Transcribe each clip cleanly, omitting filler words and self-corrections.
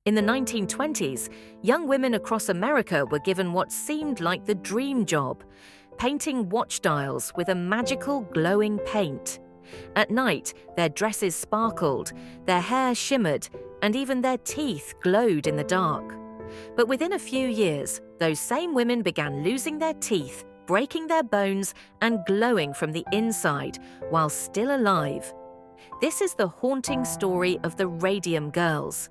In the 1920s, young women across America were given what seemed like the dream job: painting watch dials with a magical glowing paint. At night, their dresses sparkled, their hair shimmered, and even their teeth glowed in the dark. But within a few years, those same women began losing their teeth, breaking their bones, and glowing from the inside while still alive. This is the haunting story of the Radium Girls,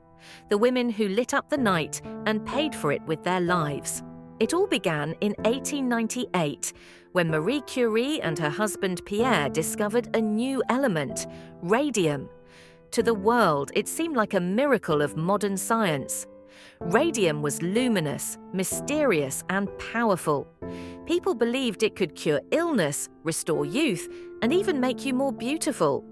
the women who lit up the night and paid for it with their lives. It all began in 1898, when Marie Curie and her husband Pierre discovered a new element, radium. To the world, it seemed like a miracle of modern science. Radium was luminous, mysterious, and powerful. People believed it could cure illness, restore youth, and even make you more beautiful.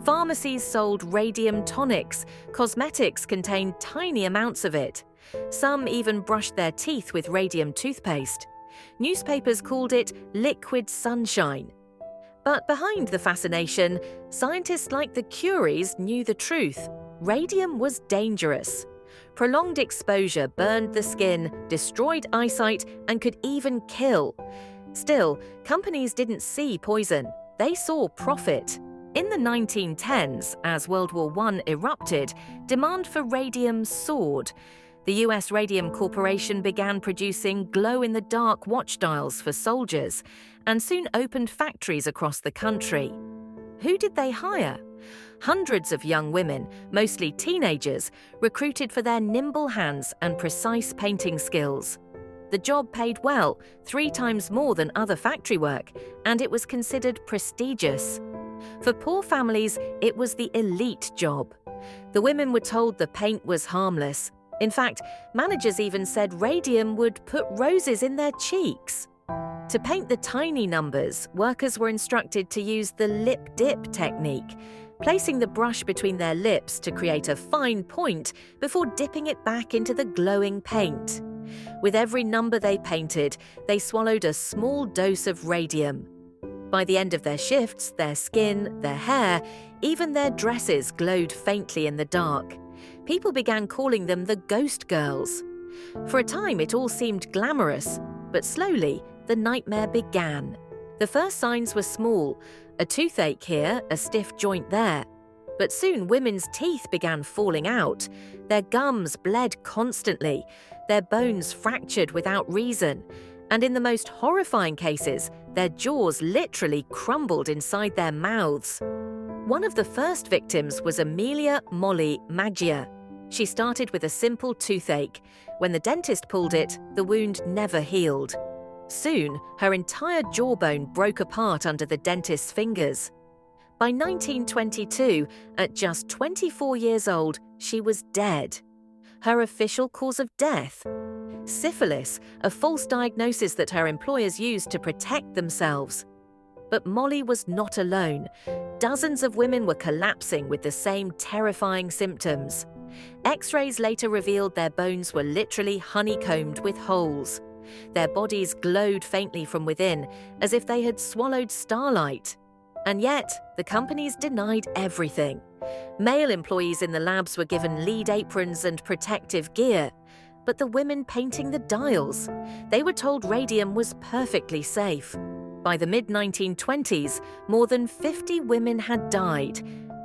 Pharmacies sold radium tonics. Cosmetics contained tiny amounts of it. Some even brushed their teeth with radium toothpaste. Newspapers called it liquid sunshine. But behind the fascination, scientists like the Curies knew the truth. Radium was dangerous. Prolonged exposure burned the skin, destroyed eyesight, and could even kill. Still, companies didn't see poison. They saw profit. In the 1910s, as World War I erupted, demand for radium soared. The US Radium Corporation began producing glow-in-the-dark watch dials for soldiers and soon opened factories across the country. Who did they hire? Hundreds of young women, mostly teenagers, recruited for their nimble hands and precise painting skills. The job paid well, 3 times more than other factory work, and it was considered prestigious. For poor families, it was the elite job. The women were told the paint was harmless. In fact, managers even said radium would put roses in their cheeks. To paint the tiny numbers, workers were instructed to use the lip dip technique, placing the brush between their lips to create a fine point before dipping it back into the glowing paint. With every number they painted, they swallowed a small dose of radium. By the end of their shifts, their skin, their hair, even their dresses glowed faintly in the dark. People began calling them the Ghost Girls. For a time, it all seemed glamorous, but slowly, the nightmare began. The first signs were small: a toothache here, a stiff joint there. But soon women's teeth began falling out. Their gums bled constantly, their bones fractured without reason, and in the most horrifying cases, their jaws literally crumbled inside their mouths. One of the first victims was Amelia Molly Maggia. She started with a simple toothache. When the dentist pulled it, the wound never healed. Soon, her entire jawbone broke apart under the dentist's fingers. By 1922, at just 24 years old, she was dead. Her official cause of death? Syphilis, a false diagnosis that her employers used to protect themselves. But Molly was not alone. Dozens of women were collapsing with the same terrifying symptoms. X-rays later revealed their bones were literally honeycombed with holes. Their bodies glowed faintly from within, as if they had swallowed starlight. And yet, the companies denied everything. Male employees in the labs were given lead aprons and protective gear. But the women painting the dials, they were told radium was perfectly safe. By the mid-1920s, more than 50 women had died.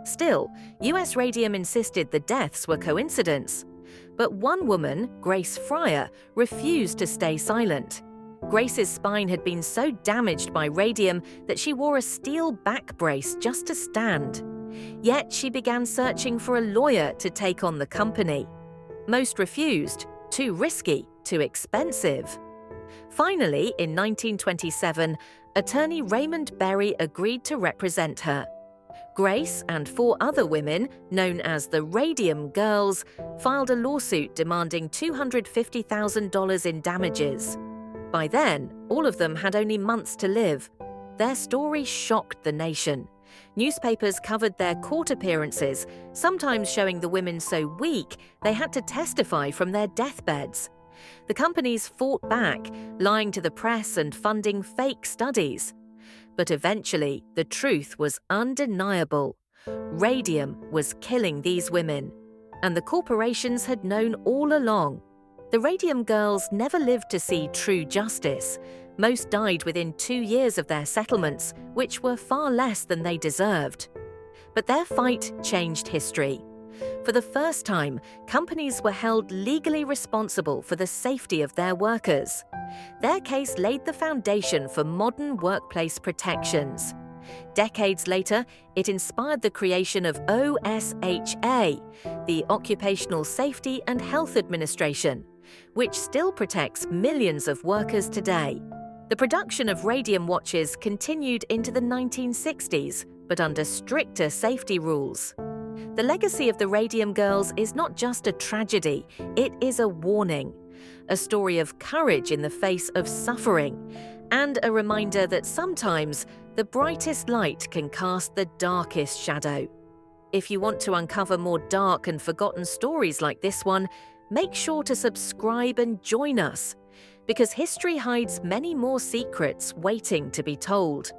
Still, US Radium insisted the deaths were coincidence. But one woman, Grace Fryer, refused to stay silent. Grace's spine had been so damaged by radium that she wore a steel back brace just to stand. Yet she began searching for a lawyer to take on the company. Most refused. Too risky, too expensive. Finally, in 1927, attorney Raymond Berry agreed to represent her. Grace and 4 other women, known as the Radium Girls, filed a lawsuit demanding $250,000 in damages. By then, all of them had only months to live. Their story shocked the nation. Newspapers covered their court appearances, sometimes showing the women so weak they had to testify from their deathbeds. The companies fought back, lying to the press and funding fake studies. But eventually, the truth was undeniable. Radium was killing these women. and the corporations had known all along. The Radium girls never lived to see true justice. Most died within 2 years of their settlements, which were far less than they deserved. But their fight changed history. For the first time, companies were held legally responsible for the safety of their workers. Their case laid the foundation for modern workplace protections. Decades later, it inspired the creation of OSHA, the Occupational Safety and Health Administration, which still protects millions of workers today. The production of radium watches continued into the 1960s, but under stricter safety rules. The legacy of the Radium girls is not just a tragedy, it is a warning, a story of courage in the face of suffering, and a reminder that sometimes the brightest light can cast the darkest shadow. If you want to uncover more dark and forgotten stories like this one, make sure to subscribe and join us, because history hides many more secrets waiting to be told.